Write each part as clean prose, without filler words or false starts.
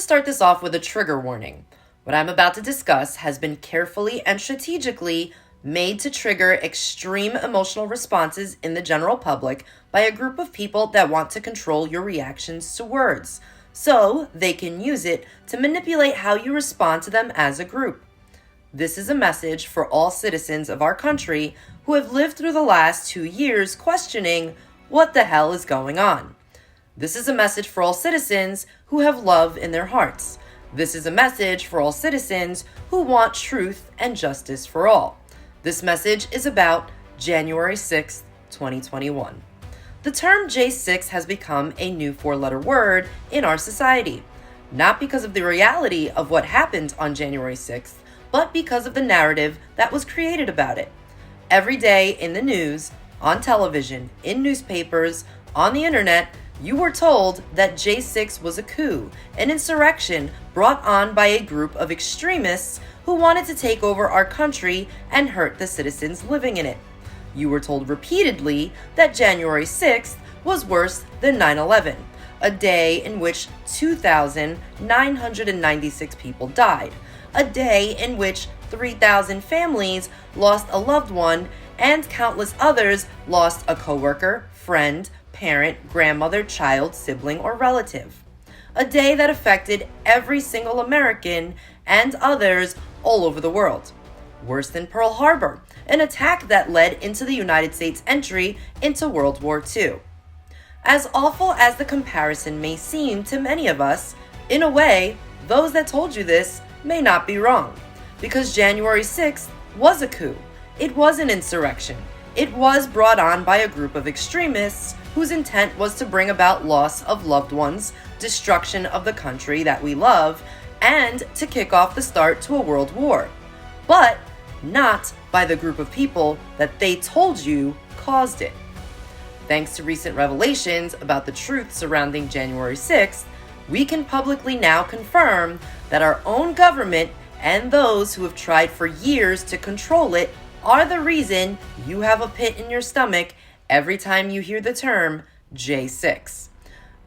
start this off with a trigger warning. What I'm about to discuss has been carefully and strategically made to trigger extreme emotional responses in the general public by a group of people that want to control your reactions to words, so they can use it to manipulate how you respond to them as a group. This is a message for all citizens of our country who have lived through the last 2 years questioning what the hell is going on. This is a message for all citizens who have love in their hearts. This is a message for all citizens who want truth and justice for all. This message is about January 6th, 2021. The term J6 has become a new 4-letter word in our society, not because of the reality of what happened on January 6th, but because of the narrative that was created about it. Every day in the news, on television, in newspapers, on the internet, you were told that J6 was a coup, an insurrection brought on by a group of extremists who wanted to take over our country and hurt the citizens living in it. You were told repeatedly that January 6th was worse than 9/11, a day in which 2,996 people died, a day in which 3,000 families lost a loved one and countless others lost a coworker, friend, parent, grandmother, child, sibling, or relative. A day that affected every single American and others all over the world. Worse than Pearl Harbor, an attack that led into the United States' entry into World War II. As awful as the comparison may seem to many of us, in a way, those that told you this may not be wrong, because January 6th was a coup. It was an insurrection. It was brought on by a group of extremists whose intent was to bring about loss of loved ones, destruction of the country that we love, and to kick off the start to a world war. But not by the group of people that they told you caused it. Thanks to recent revelations about the truth surrounding January 6th, we can publicly now confirm that our own government and those who have tried for years to control it are the reason you have a pit in your stomach every time you hear the term J6.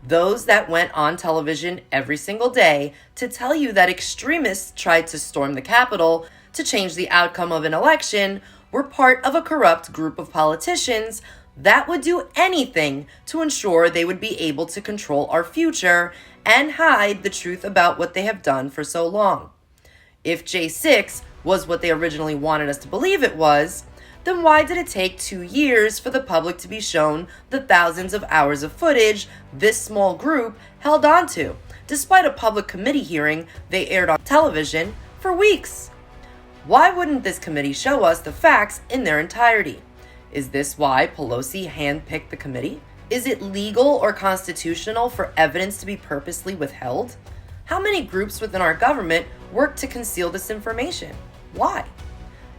Those that went on television every single day to tell you that extremists tried to storm the Capitol to change the outcome of an election were part of a corrupt group of politicians that would do anything to ensure they would be able to control our future and hide the truth about what they have done for so long. If J6 was what they originally wanted us to believe it was, then why did it take 2 years for the public to be shown the thousands of hours of footage this small group held on to, despite a public committee hearing they aired on television for weeks? Why wouldn't this committee show us the facts in their entirety? Is this why Pelosi handpicked the committee? Is it legal or constitutional for evidence to be purposely withheld? How many groups within our government work to conceal this information? Why?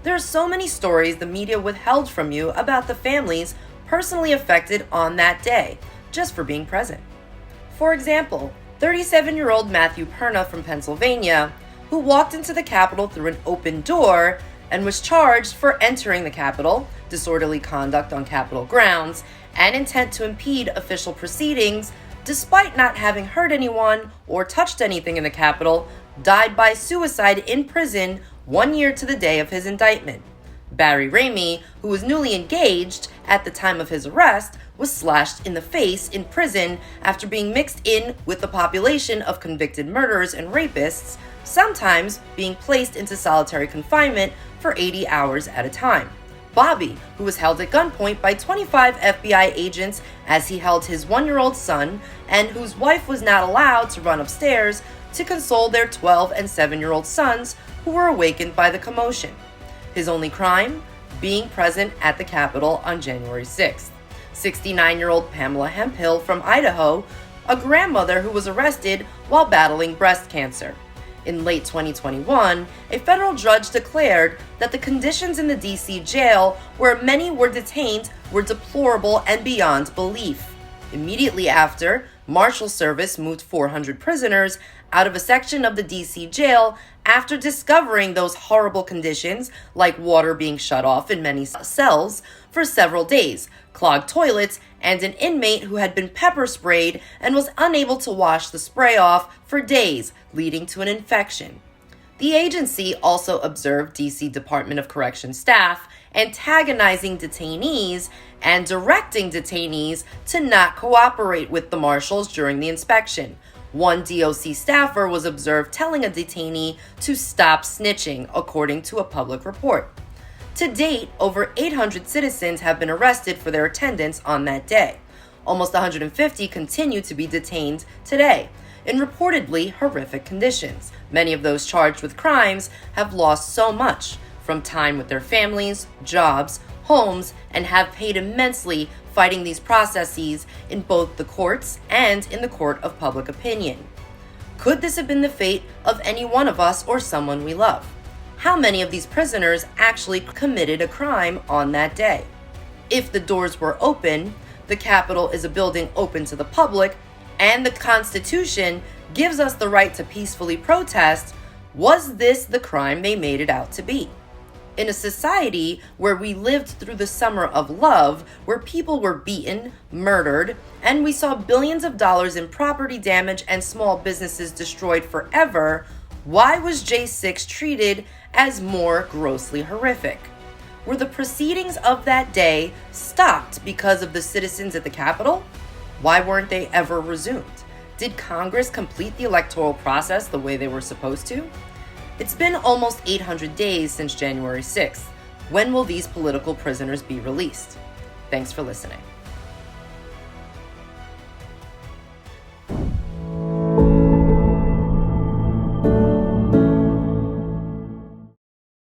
There are so many stories the media withheld from you about the families personally affected on that day, just for being present. For example, 37-year-old Matthew Perna from Pennsylvania, who walked into the Capitol through an open door and was charged for entering the Capitol, disorderly conduct on Capitol grounds, and intent to impede official proceedings, despite not having hurt anyone or touched anything in the Capitol, died by suicide in prison 1 year to the day of his indictment. Barry Ramey, who was newly engaged at the time of his arrest, was slashed in the face in prison after being mixed in with the population of convicted murderers and rapists, sometimes being placed into solitary confinement for 80 hours at a time. Bobby, who was held at gunpoint by 25 FBI agents as he held his 1-year-old son, and whose wife was not allowed to run upstairs to console their 12 and 7-year-old sons who were awakened by the commotion. His only crime? Being present at the Capitol on January 6th. 69-year-old Pamela Hemphill from Idaho, a grandmother who was arrested while battling breast cancer. In late 2021, a federal judge declared that the conditions in the DC jail where many were detained were deplorable and beyond belief. Immediately after, Marshal Service moved 400 prisoners out of a section of the DC jail After discovering those horrible conditions, like water being shut off in many cells for several days, clogged toilets, and an inmate who had been pepper sprayed and was unable to wash the spray off for days, leading to an infection. The agency also observed D.C. Department of Corrections staff antagonizing detainees and directing detainees to not cooperate with the marshals during the inspection. One DOC staffer was observed telling a detainee to stop snitching, according to a public report. To date, over 800 citizens have been arrested for their attendance on that day. Almost 150 continue to be detained today in reportedly horrific conditions. Many of those charged with crimes have lost so much, from time with their families, jobs, homes, and have paid immensely fighting these processes in both the courts and in the court of public opinion. Could this have been the fate of any one of us or someone we love? How many of these prisoners actually committed a crime on that day? If the doors were open, the Capitol is a building open to the public, and the Constitution gives us the right to peacefully protest, was this the crime they made it out to be? In a society where we lived through the summer of love, where people were beaten, murdered, and we saw billions of dollars in property damage and small businesses destroyed forever, why was J6 treated as more grossly horrific? Were the proceedings of that day stopped because of the citizens at the Capitol? Why weren't they ever resumed? Did Congress complete the electoral process the way they were supposed to? It's been almost 800 days since January 6th. When will these political prisoners be released? Thanks for listening.